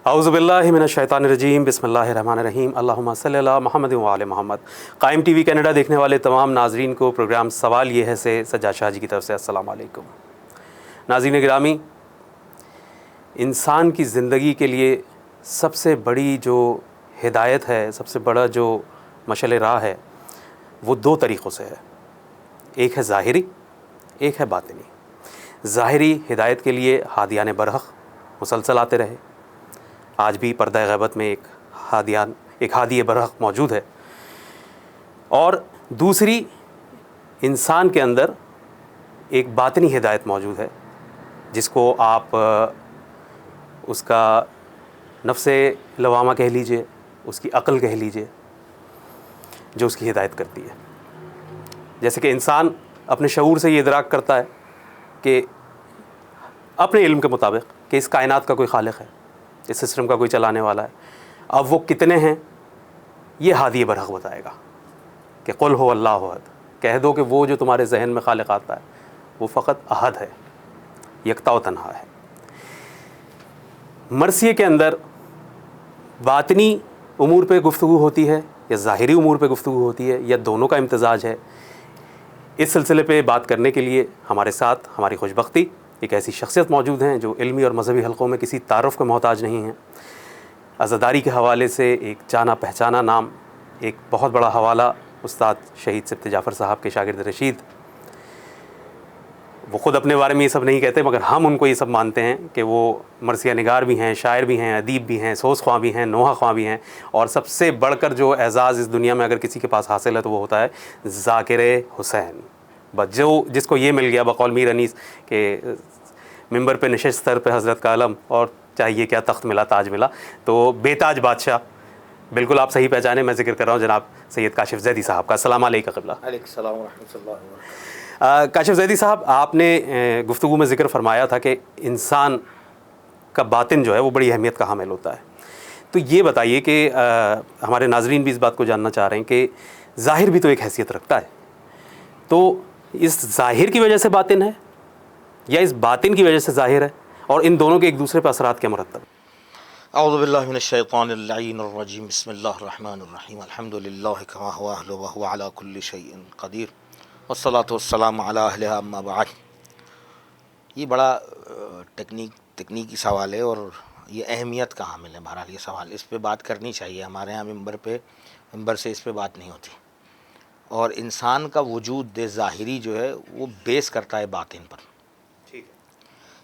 اعوذ باللہ من الشیطان الرجیم بسم اللہ الرحمن الرحیم اللہم صلی علی محمد و آل محمد۔ قائم ٹی وی کینیڈا دیکھنے والے تمام ناظرین کو پروگرام سوال یہ ہے سے سجاد شاہ جی کی طرف سے السلام علیکم۔ ناظرین گرامی، انسان کی زندگی کے لیے سب سے بڑی جو ہدایت ہے، سب سے بڑا جو مشعل راہ ہے، وہ دو طریقوں سے ہے۔ ایک ہے ظاہری، ایک ہے باطنی۔ ظاہری ہدایت کے لیے ہادیان برحق مسلسل آتے رہے۔ آج بھی پردہ غیبت میں ایک ہادی برحق موجود ہے۔ اور دوسری، انسان کے اندر ایک باطنی ہدایت موجود ہے، جس کو آپ اس کا نفس لوامہ کہہ لیجئے، اس کی عقل کہہ لیجئے، جو اس کی ہدایت کرتی ہے۔ جیسے کہ انسان اپنے شعور سے یہ ادراک کرتا ہے کہ اپنے علم کے مطابق کہ اس کائنات کا کوئی خالق ہے، اس سسٹم کا کوئی چلانے والا ہے۔ اب وہ کتنے ہیں یہ ہادی برحق بتائے گا کہ قل هو اللہ احد، کہہ دو کہ وہ جو تمہارے ذہن میں خالق آتا ہے وہ فقط احد ہے، یکتا و تنہا ہے۔ مرثیے کے اندر باطنی امور پہ گفتگو ہوتی ہے یا ظاہری امور پہ گفتگو ہوتی ہے یا دونوں کا امتزاج ہے؟ اس سلسلے پہ بات کرنے کے لیے ہمارے ساتھ ہماری خوش بختی ایک ایسی شخصیت موجود ہیں جو علمی اور مذہبی حلقوں میں کسی تعارف کا محتاج نہیں ہیں۔ عزاداری کے حوالے سے ایک جانا پہچانا نام، ایک بہت بڑا حوالہ استاد شہید سبط جعفر صاحب کے شاگرد رشید۔ وہ خود اپنے بارے میں یہ سب نہیں کہتے، مگر ہم ان کو یہ سب مانتے ہیں کہ وہ مرثیہ نگار بھی ہیں، شاعر بھی ہیں، ادیب بھی ہیں، سوز خواں بھی ہیں، نوحہ خواں بھی ہیں، اور سب سے بڑھ کر جو اعزاز اس دنیا میں اگر کسی کے پاس حاصل ہے تو وہ ہوتا ہے ذاکر حسین۔ بس جس کو یہ مل گیا بقول میر انیس کہ ممبر پہ نشست سر پہ حضرت کا علم، اور چاہیے کیا تخت ملا تاج ملا، تو بے تاج بادشاہ۔ بالکل آپ صحیح پہچانے، میں ذکر کر رہا ہوں جناب سید کاشف زیدی صاحب کا۔ السلام علیکم قبلہ۔ علیکم السلام ورحمۃ اللہ وبرکاتہ۔ کاشف زیدی صاحب، آپ نے گفتگو میں ذکر فرمایا تھا کہ انسان کا باطن جو ہے وہ بڑی اہمیت کا حامل ہوتا ہے۔ تو یہ بتائیے کہ ہمارے ناظرین بھی اس بات کو جاننا چاہ رہے ہیں کہ ظاہر بھی تو ایک حیثیت رکھتا ہے، تو اس ظاہر کی وجہ سے باطن ہے یا اس باطن کی وجہ سے ظاہر ہے، اور ان دونوں کے ایک دوسرے پر اثرات کیا مرتب؟ اعوذ باللہ من الشیطان اللعین الرجیم، بسم اللہ الرحمن الرحیم، الحمد للہ کما هو اہل وهو علی کل شیء قدیر، والصلاۃ والسلام علی اہلھا اما بعد۔ یہ بڑا تکنیکی سوال ہے اور یہ اہمیت کا حامل ہے۔ بہرحال یہ سوال اس پہ بات کرنی چاہیے، ہمارے ہاں ممبر سے اس پہ بات نہیں ہوتی۔ اور انسان کا وجود ظاہری جو ہے وہ بیس کرتا ہے باطن پر۔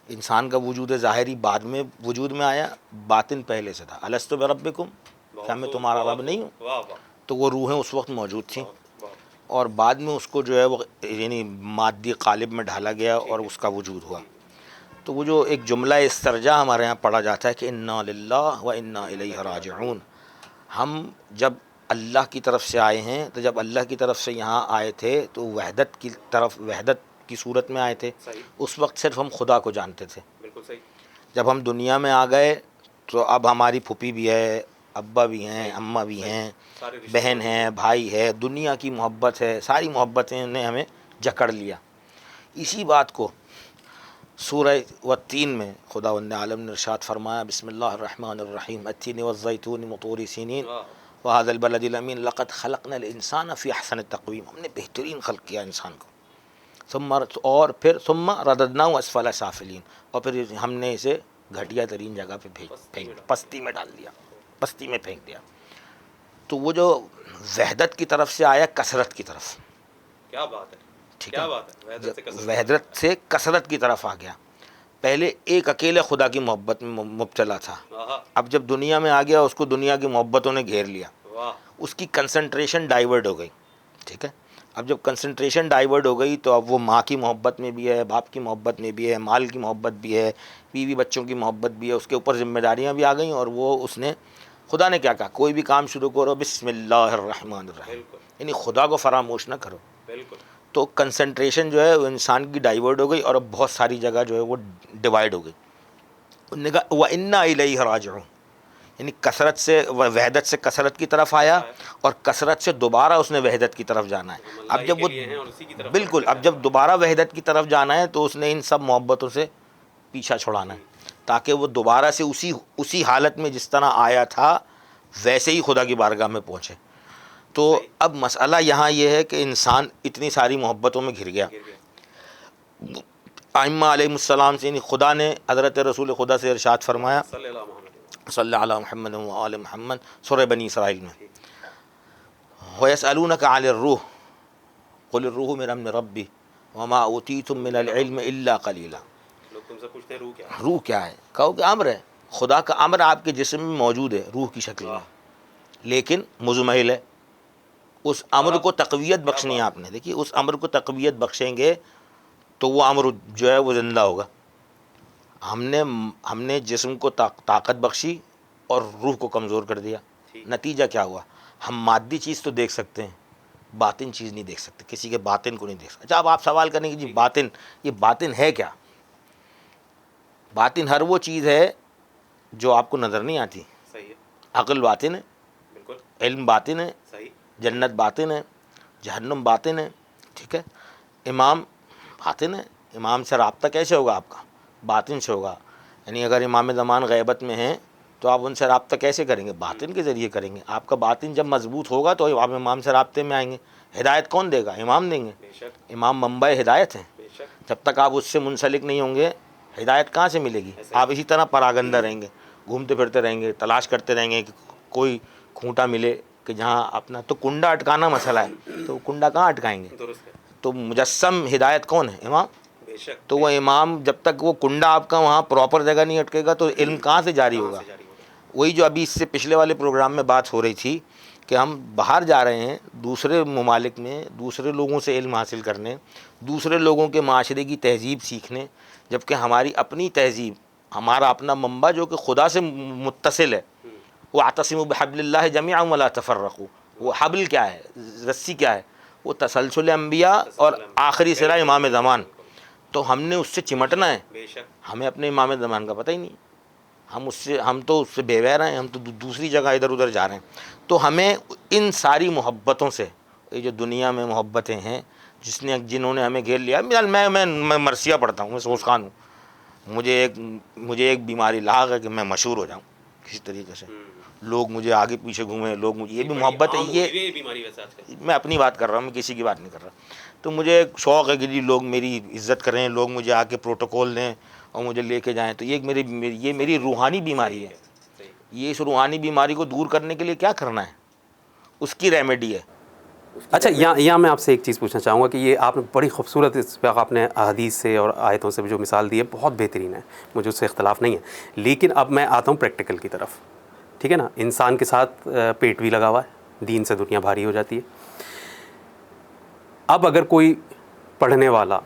انسان کا وجود ظاہری بعد میں وجود میں آیا، باطن پہلے سے تھا۔ الستو بربکم، کیا میں تمہارا رب نہیں ہوں؟ تو وہ روحیں اس وقت موجود تھیں، اور بعد میں اس کو جو ہے وہ یعنی مادی قالب میں ڈھالا گیا اور اس کا وجود ہوا۔ تو وہ جو ایک جملہ استرجاع ہمارے ہاں پڑھا جاتا ہے کہ انا للہ و انا الیہ راجعون، ہم جب اللہ کی طرف سے آئے ہیں، تو جب اللہ کی طرف سے یہاں آئے تھے تو وحدت کی صورت میں آئے تھے۔ اس وقت صرف ہم خدا کو جانتے تھے۔ بالکل صحیح۔ جب ہم دنیا میں آ گئے تو اب ہماری پھوپھی بھی ہے، ابا بھی ہیں، اماں بھی ہیں، بہن ہیں، بھائی ہے، دنیا کی محبت ہے، ساری محبتیں نے ہمیں جکڑ لیا۔ اسی بات کو سورہ والتین میں خداوند عالم نے ارشاد فرمایا، بسم اللہ الرحمن الرحیم، التین والزیتون وطور سینین وہذا البلد الامین لقد خلقنا الانسان فی احسن تقویم، ہم نے بہترین خلق کیا انسان کو۔ ثم رددناہ اسفل سافلین، اور پھر ہم نے اسے گھٹیا ترین جگہ پہ پستی میں ڈال دیا، پستی میں پھینک دیا۔ تو وہ جو وحدت کی طرف سے آیا کثرت کی طرف، کیا بات ہے، ٹھیک ہے، وحدت سے کثرت کی طرف آ گیا۔ پہلے ایک اکیلے خدا کی محبت میں مبتلا تھا، اب جب دنیا میں آ گیا اس کو دنیا کی محبتوں نے گھیر لیا، اس کی کنسنٹریشن ڈائیورٹ ہو گئی، ٹھیک ہے۔ اب جب کنسنٹریشن ڈائیورٹ ہو گئی تو اب وہ ماں کی محبت میں بھی ہے، باپ کی محبت میں بھی ہے، مال کی محبت بھی ہے، بیوی بچوں کی محبت بھی ہے، اس کے اوپر ذمہ داریاں بھی آ گئیں، اور وہ خدا نے کیا کہا، کوئی بھی کام شروع کرو بسم اللہ الرحمن الرحیم، یعنی خدا کو فراموش نہ کرو۔ تو کنسنٹریشن جو ہے وہ انسان کی ڈائیورٹ ہو گئی، اور اب بہت ساری جگہ جو ہے وہ ڈیوائڈ ہو گئی۔ انہوں نے کہا وَإِنَّا إِلَيْهِ رَاجِعُونَ، یعنی کثرت سے وحدت سے کثرت کی طرف آیا، اور کثرت سے دوبارہ اس نے وحدت کی طرف جانا ہے۔ اب جب وہ بالکل اب جب دوبارہ وحدت کی طرف جانا ہے تو اس نے ان سب محبتوں سے پیچھا چھڑانا ہے۔ تاکہ وہ دوبارہ سے اسی حالت میں جس طرح آیا تھا ویسے ہی خدا کی بارگاہ میں پہنچے. تو اب مسئلہ یہاں یہ ہے کہ انسان اتنی ساری محبتوں میں گھر گیا. ائمہ علیہ السلام سے خدا نے حضرت رسول خدا سے ارشاد فرمایا صلی اللہ علیہ محمد و آل محمد سورہ بنی اسرائیل میں وَيَسْأَلُونَكَ عَنِ الرُّوحِ قُلِ الرُّوحُ مِنْ أَمْرِ رَبِّي وَمَا أُوتِيتُم مِّنَ الْعِلْمِ إِلَّا قَلِيلًا. لوگ تم سے پوچھتے ہیں روح کیا ہے؟ روح کیا ہے؟ کہو کہ امر ہے. خدا کا امر آپ کے جسم میں موجود ہے روح کی شکل میں, لیکن مزمحل ہے. اس امر کو تقویت بخشنی ہے آپ نے. دیکھیے اس امر کو تقویت بخشیں گے تو وہ امر جو ہے وہ زندہ ہوگا. ہم نے جسم کو طاقت بخشی اور روح کو کمزور کر دیا. نتیجہ کیا ہوا؟ ہم مادی چیز تو دیکھ سکتے ہیں, باطن چیز نہیں دیکھ سکتے, کسی کے باطن کو نہیں دیکھ سکتے. اچھا اب آپ سوال کریں کہ جی باطن, یہ باطن ہے کیا؟ باطن ہر وہ چیز ہے جو آپ کو نظر نہیں آتی. صحیح ہے. عقل باطن ہے, بالکل علم باطن ہے, صحیح. جنت باطن ہے, جہنم باطن ہے. ٹھیک ہے. امام باطن ہے. امام سے رابطہ کیسے ہوگا آپ کا؟ باطن سے ہوگا. یعنی اگر امام زمان غیبت میں ہیں تو آپ ان سے رابطہ کیسے کریں گے؟ باطن کے ذریعے کریں گے. آپ کا باطن جب مضبوط ہوگا تو آپ امام سے رابطے میں آئیں گے. ہدایت کون دے گا؟ امام دیں گے. امام منبع ہدایت ہیں. جب تک آپ اس سے منسلک نہیں ہوں گے ہدایت کہاں سے ملے گی؟ آپ اسی طرح پراگندہ رہیں گے, گھومتے پھرتے رہیں گے, تلاش کرتے رہیں گے کہ کوئی کھوٹا ملے کہ جہاں اپنا, تو کنڈا اٹکانا مسئلہ ہے, تو کنڈا کہاں اٹکائیں گے؟ تو مجسم ہدایت کون ہے؟ امام. تو وہ امام جب تک وہ کنڈا آپ کا وہاں پراپر جگہ نہیں اٹکے گا تو علم کہاں سے جاری ہوگا؟ وہی جو ابھی اس سے پچھلے والے پروگرام میں بات ہو رہی تھی کہ ہم باہر جا رہے ہیں دوسرے ممالک میں دوسرے لوگوں سے علم حاصل کرنے, دوسرے لوگوں کے معاشرے کی تہذیب سیکھنے, جبکہ ہماری اپنی تہذیب, ہمارا اپنا منبع جو کہ خدا سے متصل ہے, وَاعْتَصِمُوا بِحَبْلِ اللَّهِ جَمِيعًا وَلَا تَفَرَّقُوا. وہ حبل کیا ہے؟ رسی کیا ہے؟ وہ تسلسل انبیاء اور آخری سرا امام زمان. تو ہم نے اس سے چمٹنا ہے. ہمیں اپنے امام زمان کا پتہ ہی نہیں. ہم تو اس سے بے بہر ہیں, ہم تو دوسری جگہ ادھر ادھر جا رہے ہیں. تو ہمیں ان ساری محبتوں سے, یہ جو دنیا میں محبتیں ہیں جنہوں نے ہمیں گھیر لیا, میں مرثیہ پڑھتا ہوں, میں سوچ خان ہوں, مجھے ایک بیماری لاحق ہے کہ میں مشہور ہو جاؤں کسی طریقے سے, لوگ مجھے آگے پیچھے گھومیں, لوگ مجھے, یہ بھی محبت ہے. یہ میں اپنی بات کر رہا ہوں, میں کسی کی بات نہیں کر رہا. تو مجھے ایک شوق ہے کہ جی لوگ میری عزت کریں, لوگ مجھے آ کے پروٹوکول دیں اور مجھے لے کے جائیں. تو یہ میری روحانی بیماری ہے. یہ اس روحانی بیماری کو دور کرنے کے لیے کیا کرنا ہے, اس کی ریمیڈی ہے. اچھا یہاں میں آپ سے ایک چیز پوچھنا چاہوں گا کہ یہ آپ نے بڑی خوبصورت اس پہ آپ نے احادیث سے اور آیتوں سے جو مثال دی ہے بہت بہترین ہے, مجھے اس سے اختلاف نہیں ہے. لیکن اب میں آتا ہوں پریکٹیکل کی طرف. ٹھیک ہے نا, انسان کے ساتھ پیٹ بھی لگا ہوا ہے, دین سے دنیا بھاری ہو جاتی ہے. اب اگر کوئی پڑھنے والا,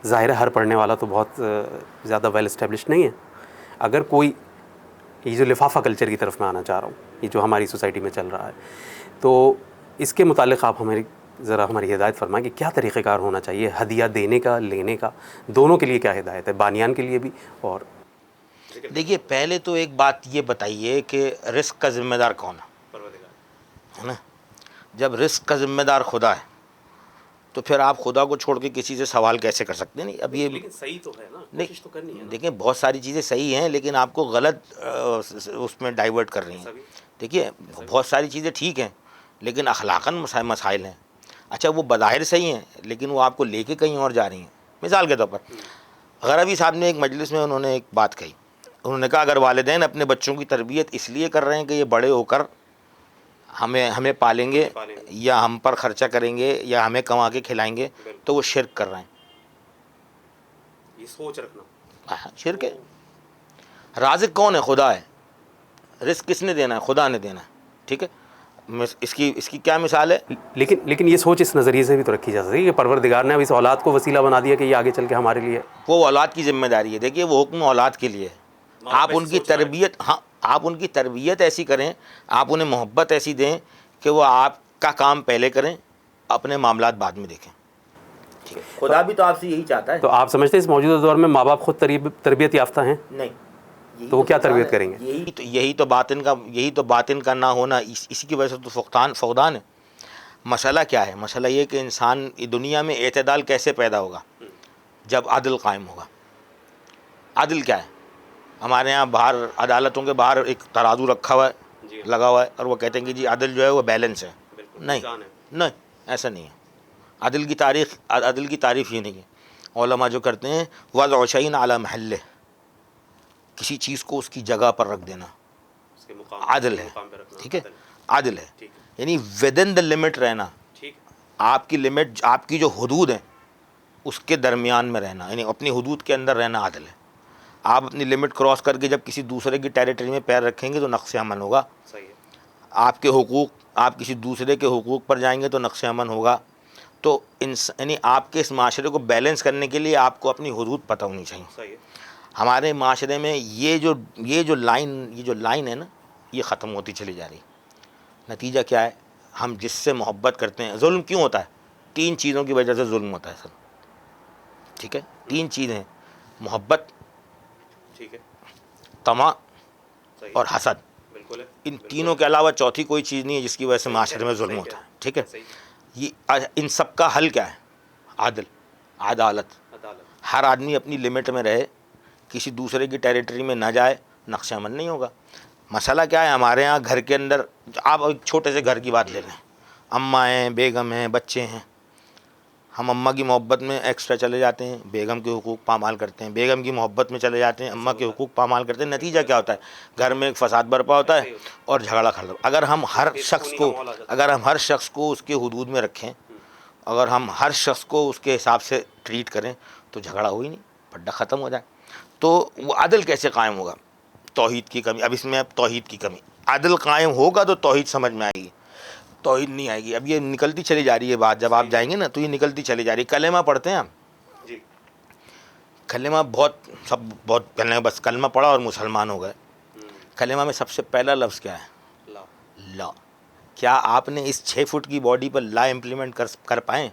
ظاہر ہے ہر پڑھنے والا تو بہت زیادہ ویل اسٹیبلشڈ نہیں ہے, اگر کوئی, یہ جو لفافہ کلچر کی طرف میں آنا چاہ رہا ہوں, یہ جو ہماری سوسائٹی میں چل رہا ہے, تو اس کے متعلق آپ ہماری ہدایت فرمائیں کہ کیا طریقہ کار ہونا چاہیے ہدیہ دینے کا, لینے کا, دونوں کے لیے کیا ہدایت ہے, بانیان کے لیے بھی. اور دیکھیے پہلے تو ایک بات یہ بتائیے کہ رزق کا ذمہ دار کون ہے نا؟ جب رزق کا ذمہ دار خدا ہے تو پھر آپ خدا کو چھوڑ کے کسی سے سوال کیسے کر سکتے ہیں؟ نہیں اب یہ لیکن صحیح تو ہے نا, کوشش تو کرنی ہے. دیکھیں بہت ساری چیزیں صحیح ہیں لیکن آپ کو غلط اس میں ڈائیورٹ کر رہی ہیں. دیکھیے بہت ساری چیزیں ٹھیک ہیں لیکن اخلاقاً مسائل ہیں. اچھا وہ بظاہر صحیح ہیں لیکن وہ آپ کو لے کے کہیں اور جا رہی ہیں. مثال کے طور پر غربی صاحب نے ایک مجلس میں انہوں نے ایک بات کہی, انہوں نے کہا اگر والدین اپنے بچوں کی تربیت اس لیے کر رہے ہیں کہ یہ بڑے ہو کر ہمیں پالیں گے یا ہم پر خرچہ کریں گے یا ہمیں کما کے کھلائیں گے, تو وہ شرک کر رہے ہیں. یہ سوچ رکھنا شرک ہے. رازق کون ہے؟ خدا ہے. رزق کس نے دینا ہے؟ خدا نے دینا ہے. ٹھیک ہے, اس کی کیا مثال ہے؟ لیکن یہ سوچ اس نظریے سے بھی تو رکھی جا سکتی ہے کہ پروردگار نے اب اس اولاد کو وسیلہ بنا دیا کہ یہ آگے چل کے ہمارے لیے, وہ اولاد کی ذمہ داری ہے. دیکھیے وہ حکم اولاد کے لیے, آپ ان کی تربیت, ہاں آپ ان کی تربیت ایسی کریں, آپ انہیں محبت ایسی دیں کہ وہ آپ کا کام پہلے کریں, اپنے معاملات بعد میں دیکھیں. خدا بھی تو آپ سے یہی چاہتا ہے. تو آپ سمجھتے ہیں اس موجودہ دور میں ماں باپ خود تربیت یافتہ ہیں؟ نہیں, تو وہ کیا تربیت کریں گے؟ یہی تو باطن کا نہ ہونا, اسی کی وجہ سے تو فقدان ہے. مسئلہ کیا ہے؟ مسئلہ یہ کہ انسان دنیا میں اعتدال کیسے پیدا ہوگا؟ جب عدل قائم ہوگا. عدل کیا ہے؟ ہمارے یہاں باہر عدالتوں کے باہر ایک ترازو رکھا ہوا ہے، لگا ہوا ہے، اور وہ کہتے ہیں کہ جی عدل جو ہے وہ بیلنس ہے. نہیں، ایسا نہیں ہے. عدل کی تعریف یہ نہیں ہے. علماء جو کرتے ہیں وضع شیء علی محلہ، کسی چیز کو اس کی جگہ پر رکھ دینا عدل ہے. ٹھیک ہے، عدل ہے یعنی ود ان دا لمٹ رہنا. آپ کی لمٹ، آپ کی جو حدود ہیں اس کے درمیان میں رہنا، یعنی اپنی حدود کے اندر رہنا عدل ہے. آپ اپنی لمٹ کراس کر کے جب کسی دوسرے کی ٹیریٹری میں پیر رکھیں گے تو نقص امن ہوگا. آپ کے حقوق، آپ کسی دوسرے کے حقوق پر جائیں گے تو نقص امن ہوگا. تو یعنی آپ کے اس معاشرے کو بیلنس کرنے کے لیے آپ کو اپنی حدود پتہ ہونی چاہیے. ہمارے معاشرے میں یہ جو لائن ہے نا، یہ ختم ہوتی چلی جا رہی. نتیجہ کیا ہے؟ ہم جس سے محبت کرتے ہیں، ظلم کیوں ہوتا ہے؟ 3 چیزوں کی وجہ سے ظلم ہوتا ہے سر. ٹھیک ہے، 3 چیزیں: محبت، طمع اور حسد. ان تینوں کے علاوہ چوتھی کوئی چیز نہیں ہے جس کی وجہ سے معاشرے میں ظلم ہوتا ہے. ٹھیک ہے، یہ ان سب کا حل کیا ہے؟ عدل، عدالت. ہر آدمی اپنی لمٹ میں رہے، کسی دوسرے کی ٹیریٹری میں نہ جائے، نقش امن نہیں ہوگا. مسئلہ کیا ہے ہمارے ہاں گھر کے اندر؟ آپ ایک چھوٹے سے گھر کی بات لے لیں، اماں ہیں، بیگم ہیں، بچے ہیں. ہم اماں کی محبت میں ایکسٹرا چلے جاتے ہیں، بیگم کے حقوق پامال کرتے ہیں. بیگم کی محبت میں چلے جاتے ہیں، اماں کے حقوق پامال کرتے ہیں. نتیجہ کیا ہوتا ہے؟ گھر میں ایک فساد برپا ہوتا ہے اور جھگڑا کھڑا. اگر ہم ہر شخص کو اس کے حدود میں رکھیں، اگر ہم ہر شخص کو اس کے حساب سے ٹریٹ کریں تو جھگڑا ہو ہی نہیں، پڈا ختم ہو جائے. تو وہ عدل کیسے قائم ہوگا؟ توحید کی کمی. اب اس میں توحید کی کمی. عدل قائم ہوگا تو توحید سمجھ میں آئے گی، توحید نہیں آئے گی. اب یہ نکلتی چلی جا رہی ہے بات، جب آپ جائیں گے نا تو یہ نکلتی چلی جا رہی ہے. کلمہ پڑھتے ہیں ہم، کلمہ بہت پہلے بس کلمہ پڑھا اور مسلمان ہو گئے. کلمہ میں سب سے پہلا لفظ کیا ہے؟ لا. کیا آپ نے اس 6 فٹ کی باڈی پر لا امپلیمنٹ کر پائیں؟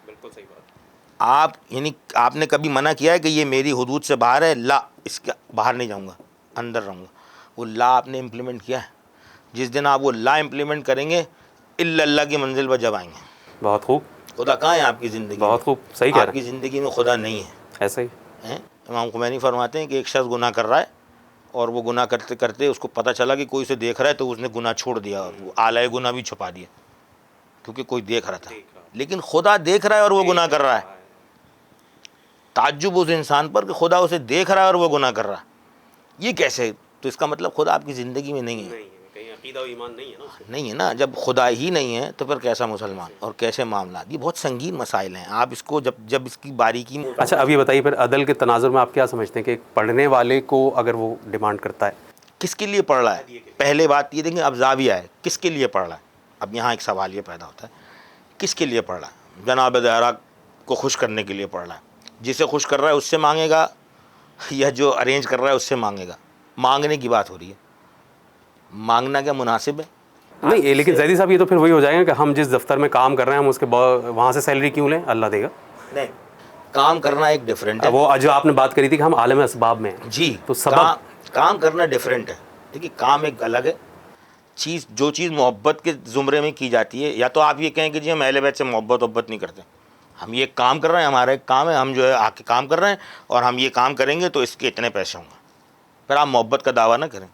بالکل صحیح بات. آپ یعنی آپ نے کبھی منع کیا ہے کہ یہ میری حدود سے باہر ہے، لا اس کے باہر نہیں جاؤں گا، اندر رہوں گا؟ وہ لا آپ نے امپلیمنٹ کیا ہے. جس دن آپ وہ لا امپلیمنٹ کریں گے، الا اللہ کی منزل پر جب آئیں گے. بہت خوب. خدا کہاں ہے آپ کی زندگی میں؟ بہت خوب، صحیح کہہ آپ رہے کی زندگی میں خدا نہیں ہے. ایسا ہی. امام خمینی فرماتے ہیں کہ ایک شخص گناہ کر رہا ہے اور وہ گناہ کرتے کرتے اس کو پتہ چلا کہ کوئی اسے دیکھ رہا ہے، تو اس نے گناہ چھوڑ دیا اور وہ اعلی گناہ بھی چھپا دیا کیونکہ کوئی دیکھ رہا تھا. لیکن خدا دیکھ رہا ہے اور وہ گناہ کر رہا ہے. تعجب اس انسان پر کہ خدا اسے دیکھ رہا ہے اور وہ گناہ کر رہا ہے، یہ کیسے؟ تو اس کا مطلب خدا آپ کی زندگی میں نہیں ہے. کہیں عقیدہ و ایمان نہیں ہے نا. نہیں ہے نا. جب خدا ہی نہیں ہے تو پھر کیسا مسلمان اور کیسے معاملات؟ یہ بہت سنگین مسائل ہیں. آپ اس کو جب اس کی باریکی میں. اچھا اب یہ بتائیے پھر عدل کے تناظر میں آپ کیا سمجھتے ہیں کہ ایک پڑھنے والے کو اگر وہ ڈیمانڈ کرتا ہے، کس کے لیے پڑھ رہا ہے؟ پہلے بات یہ دیکھیں، اب زاویہ ہے، کس کے لیے پڑھ رہا ہے؟ اب یہاں ایک سوال یہ پیدا ہوتا ہے، کس کے لیے پڑھ رہا ہے؟ جناب زہرا کو خوش کرنے کے لیے پڑھ رہا ہے. جسے خوش کر رہا ہے اس سے مانگے گا یا جو ارینج کر رہا ہے اس سے مانگے گا؟ مانگنے کی بات ہو رہی ہے. مانگنا کیا مناسب ہے؟ نہیں. لیکن زیدی صاحب یہ تو پھر وہی ہو جائے گا کہ ہم جس دفتر میں کام کر رہے ہیں ہم اس کے وہاں سے سیلری کیوں لیں؟ اللہ دے گا. نہیں، کام کرنا ایک ڈفرینٹ ہے. وہ جو آپ نے بات کری تھی کہ ہم عالم اسباب میں ہیں، جی، تو سبب کام کرنا ڈفرینٹ ہے. دیکھیے کام ایک الگ ہے چیز. جو چیز محبت کے زمرے میں کی جاتی ہے، یا تو آپ یہ کہیں کہ جی ہم اہل بیت سے محبت نہیں کرتے، ہم یہ کام کر رہے ہیں، ہمارا ایک کام ہے، ہم جو ہے آ کے کام کر رہے ہیں اور ہم یہ کام کریں گے تو اس کے اتنے پیسے ہوں گے. پھر آپ محبت کا دعویٰ نہ کریں.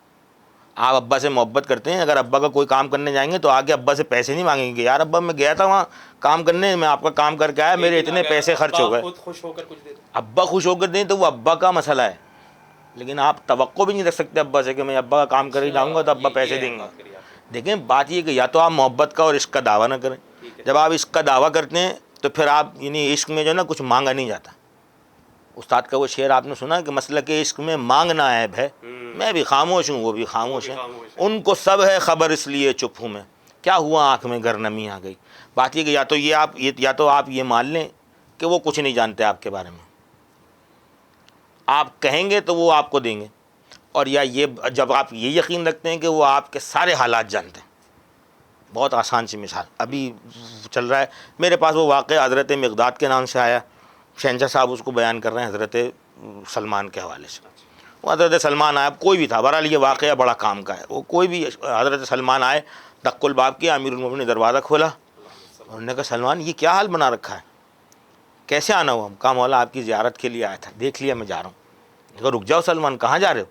آپ ابا سے محبت کرتے ہیں، اگر ابا کا کوئی کام کرنے جائیں گے تو آگے ابا سے پیسے نہیں مانگیں گے. یار ابا میں گیا تھا وہاں کام کرنے، میں آپ کا کام کر کے آیا، میرے اتنے پیسے خرچ ہو گئے. ابا خوش ہو کر دیں تو وہ ابا کا مسئلہ ہے، لیکن آپ توقع بھی نہیں رکھ سکتے ابا سے کہ میں ابا کا کام کر ہی جاؤں گا تو ابا پیسے دیں گے. دیکھیں بات یہ کہ یا تو آپ محبت کا اور عشق کا دعویٰ نہ کریں. جب آپ عشق کا دعویٰ کرتے ہیں تو پھر آپ یعنی عشق میں جو ہے نا کچھ مانگا نہیں جاتا. استاد کا وہ شعر آپ نے سنا کہ مسلک عشق میں مانگنا عیب ہے، میں بھی خاموش ہوں وہ بھی خاموش ہیں، ان کو سب ہے خبر اس لیے چپ ہوں میں، کیا ہوا آنکھ میں گر نمی آ گئی. بات یہ کہ یا تو آپ یہ مان لیں کہ وہ کچھ نہیں جانتے آپ کے بارے میں، آپ کہیں گے تو وہ آپ کو دیں گے، اور یا یہ جب آپ یہ یقین رکھتے ہیں کہ وہ آپ کے سارے حالات جانتے ہیں. بہت آسان سی مثال ابھی چل رہا ہے میرے پاس، وہ واقعہ حضرت مقداد کے نام سے آیا. شہنشاہ صاحب اس کو بیان کر رہے ہیں حضرت سلمان کے حوالے سے. وہ حضرت سلمان آیا، کوئی بھی تھا، بہرحال یہ واقعہ بڑا کام کا ہے. وہ کوئی بھی حضرت سلمان آئے، دق الباب کیا، امیر المومنین نے دروازہ کھولا، انہوں نے کہا سلمان یہ کیا حال بنا رکھا ہے، کیسے آنا ہوا؟ ہم کہا مولا آپ کی زیارت کے لیے آیا تھا، دیکھ لیا میں جا رہا ہوں. کہا رک جاؤ سلمان, کہاں جا رہے ہو؟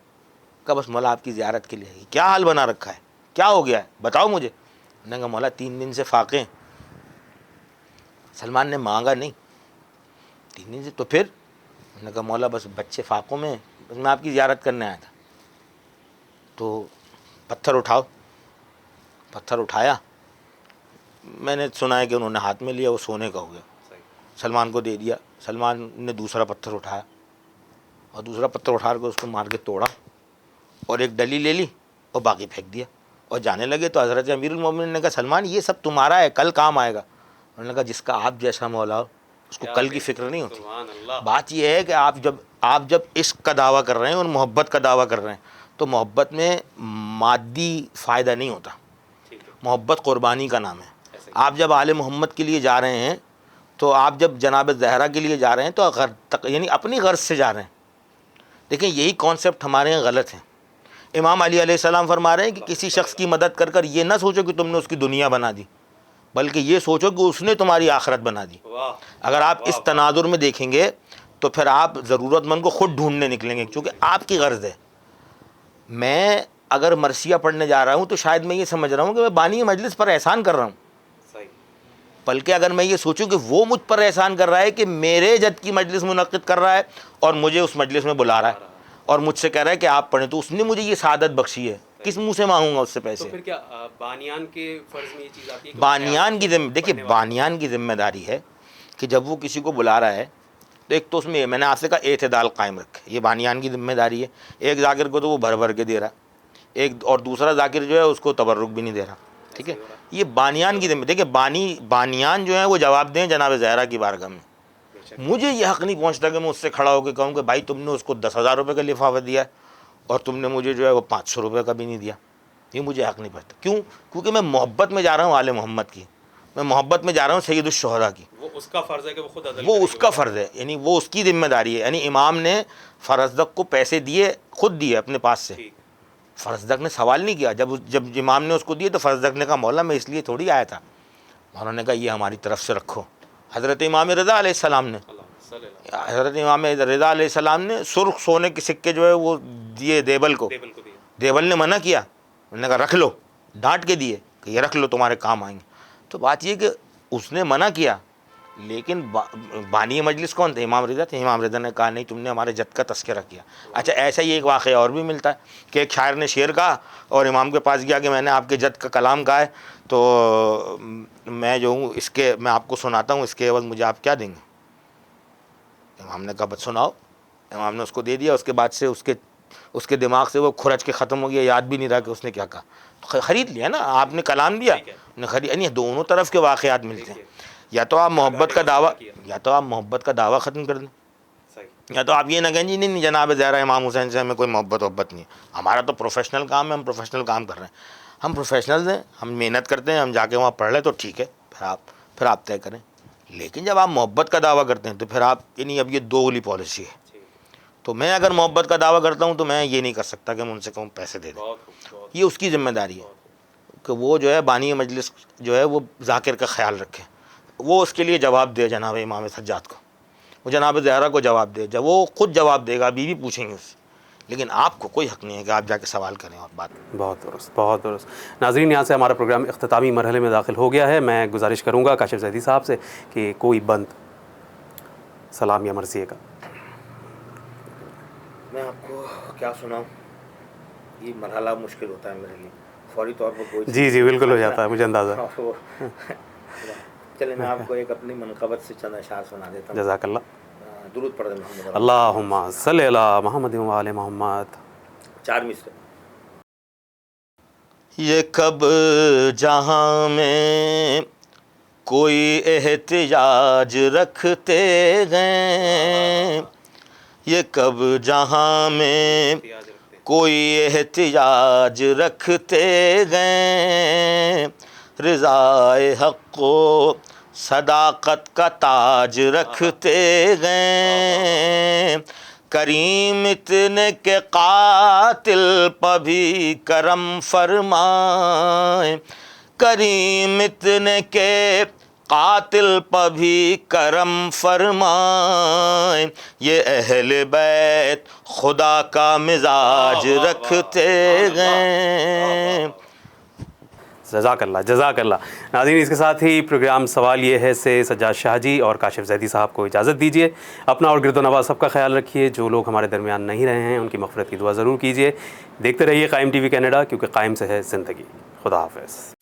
کہا بس مولا آپ کی زیارت کے لیے. کیا حال بنا رکھا ہے, کیا ہو گیا ہے, بتاؤ مجھے. میں نے کہا مولا 3 دن سے فاقے ہیں. سلمان نے مانگا نہیں, 3 دن سے. تو پھر میں نے کہا مولا بس بچے فاقوں میں, بس میں آپ کی زیارت کرنے آیا تھا. تو پتھر اٹھاؤ. پتھر اٹھایا, میں نے سنا ہے کہ انہوں نے ہاتھ میں لیا, وہ سونے کا ہو گیا. سلمان کو دے دیا. سلمان نے دوسرا پتھر اٹھایا اور دوسرا پتھر اٹھا کر اس کو مار کے توڑا اور ایک ڈلی لے لی اور باقی پھینک دیا اور جانے لگے. تو حضرت امیر المومنین نے کہا سلمان یہ سب تمہارا ہے, کل کام آئے گا. انہوں نے کہا جس کا آپ جیسا مولا ہو اس کو کل کی فکر نہیں ہوتی. بات یہ ہے کہ آپ جب عشق کا دعویٰ کر رہے ہیں اور محبت کا دعویٰ کر رہے ہیں تو محبت میں مادی فائدہ نہیں ہوتا, محبت قربانی کا نام ہے. آپ جب آل محمد کے لیے جا رہے ہیں تو آپ جب جناب زہرا کے لیے جا رہے ہیں تو یعنی اپنی غرض سے جا رہے ہیں. دیکھیں یہی کانسیپٹ ہمارے یہاں غلط ہیں. امام علی علیہ السلام فرما رہے ہیں کہ کسی شخص کی مدد کر یہ نہ سوچو کہ تم نے اس کی دنیا بنا دی, بلکہ یہ سوچو کہ اس نے تمہاری آخرت بنا دی. اگر آپ اس تناظر میں دیکھیں گے تو پھر آپ ضرورت مند کو خود ڈھونڈنے نکلیں گے, کیونکہ آپ کی غرض ہے. میں اگر مرثیہ پڑھنے جا رہا ہوں تو شاید میں یہ سمجھ رہا ہوں کہ میں بانی مجلس پر احسان کر رہا ہوں, بلکہ اگر میں یہ سوچوں کہ وہ مجھ پر احسان کر رہا ہے کہ میرے جد کی مجلس منعقد کر رہا ہے اور مجھے اس مجلس میں بلا رہا ہے اور مجھ سے کہہ رہا ہے کہ آپ پڑھیں, تو اس نے مجھے یہ سعادت بخشی ہے, کس منہ سے مانگوں گا اس سے پیسے؟ تو پھر کیا بانیان کے فرض میں یہ چیز آتی ہے کہ بانیان کی دیکھیے بانیان کی ذمہ داری ہے کہ جب وہ کسی کو بلا رہا ہے تو ایک تو اس میں نے آپ سے کہا اعتدال قائم رکھے, یہ بانیان کی ذمہ داری ہے. ایک ذاکر کو تو وہ بھر بھر کے دے رہا, ایک اور دوسرا ذاکر جو ہے اس کو تبرک بھی نہیں دے رہا. ٹھیک ہے, یہ بانیان کی ذمہ. دیکھیں بانیان جو ہیں وہ جواب دیں جناب زہرا کی بارگاہ میں. مجھے یہ حق نہیں پہنچتا کہ میں اس سے کھڑا ہو کے کہوں کہ بھائی تم نے اس کو 10,000 روپے کا لفافہ دیا ہے اور تم نے مجھے جو ہے وہ 500 روپے کا بھی نہیں دیا. یہ مجھے حق نہیں پڑتا. کیوں؟ کیونکہ میں محبت میں جا رہا ہوں آل محمد کی, میں محبت میں جا رہا ہوں سید الشہداء کی. وہ اس کا فرض ہے کہ وہ خود عدل وہ اس کا فرض ہے, یعنی وہ اس کی ذمہ داری ہے. یعنی امام نے فرزدق کو پیسے دیے, خود دیے اپنے پاس سے. فرزدق نے سوال نہیں کیا. جب امام نے اس کو دیے تو فرزدق نے کہا مولا میں اس لیے تھوڑی آیا تھا. مولا نے کہا یہ ہماری طرف سے رکھو. حضرت امام رضا علیہ السلام نے سرخ سونے کے سکے جو ہے وہ دیے دیبل کو. دیبل نے منع کیا, انہوں نے کہا رکھ لو, ڈانٹ کے دیے کہ یہ رکھ لو تمہارے کام آئیں گے. تو بات یہ کہ اس نے منع کیا, لیکن بانی مجلس کون تھے؟ امام رضا تھے. امام رضا نے کہا نہیں تم نے ہمارے جد کا تذکرہ کیا. اچھا ایسا ہی ایک واقعہ اور بھی ملتا ہے کہ ایک شاعر نے شعر کہا اور امام کے پاس گیا کہ میں نے آپ کے جد کا کلام کہا ہے تو میں جو ہوں اس کے میں آپ کو سناتا ہوں, اس کے عوض مجھے آپ کیا دیں گے؟ امام نے کہا بس سناؤ. امام نے اس کو دے دیا. اس کے بعد سے اس کے دماغ سے وہ کھرچ کے ختم ہو گیا, یاد بھی نہیں رہا کہ اس نے کیا کہا. خرید لیا نا آپ نے, کلام دیا نے خرید. یعنی دونوں طرف کے واقعات ملتے ہیں. یا تو آپ محبت کا دعویٰ ختم کر دیں, یا تو آپ یہ نہ کہیں جی نہیں جناب زہرا امام حسین سے ہمیں کوئی محبت نہیں ہے. ہمارا تو پروفیشنل کام ہے, ہم پروفیشنل کام کر رہے ہیں. ہم پروفیشنلز ہیں, ہم محنت کرتے ہیں, ہم جا کے وہاں پڑھ لیں تو ٹھیک ہے, پھر آپ طے کریں. لیکن جب آپ محبت کا دعویٰ کرتے ہیں تو پھر آپ یعنی اب یہ دوغلی پالیسی ہے. تو میں اگر محبت کا دعویٰ کرتا ہوں تو میں یہ نہیں کر سکتا کہ میں ان سے کہوں پیسے دے دیں. یہ اس کی ذمہ داری ہے کہ وہ جو ہے بانی مجلس جو ہے وہ ذاکر کا خیال رکھے, وہ اس کے لیے جواب دے جناب امام سجاد کو, وہ جناب زہرا کو جواب دے. جب وہ خود جواب دے گا بیوی پوچھیں گے اس سے, لیکن آپ کو کوئی حق نہیں ہے کہ آپ جا کے سوال کریں اور بات. بہت درست, بہت درست. ناظرین یہاں سے ہمارا پروگرام اختتامی مرحلے میں داخل ہو گیا ہے. میں گزارش کروں گا کاشف زیدی صاحب سے کہ کوئی بند سلام یا مرثیے کا. میں آپ کو کیا سناؤں, یہ مرحلہ مشکل ہوتا ہے میرے لیے فوری طور پر. کوئی جی بالکل ہو جاتا ہے, مجھے اندازہ. چلے میں آپ کو ایک اپنی منقبت سے چند اشعار سنا دیتا ہوں. جزاک اللہ. درود پڑھ دیں محمد. اللہم صلی علی محمد و آل محمد. 4 مصرے. یہ کب جہاں میں کوئی احتجاج رکھتے گئے, یہ کب جہاں میں کوئی احتجاج رکھتے گئے, رضائے حق و صداقت کا تاج رکھتے گئے. کریم اتنے کہ قاتل پہ بھی کرم فرمائے, کریم اتنے کہ قاتل پہ بھی کرم فرمائیں، یہ اہل بیت خدا کا مزاج رکھتے گئے۔ جزاک اللہ جزاک اللہ۔ ناظرین، اس کے ساتھ ہی پروگرام سوال یہ ہے سے سجاد شاہ جی اور کاشف زیدی صاحب کو اجازت دیجیے۔ اپنا اور گرد و نواز سب کا خیال رکھیے۔ جو لوگ ہمارے درمیان نہیں رہے ہیں ان کی مغفرت کی دعا ضرور کیجیے۔ دیکھتے رہیے قائم ٹی وی کینیڈا، کیونکہ قائم سے ہے زندگی۔ خدا حافظ۔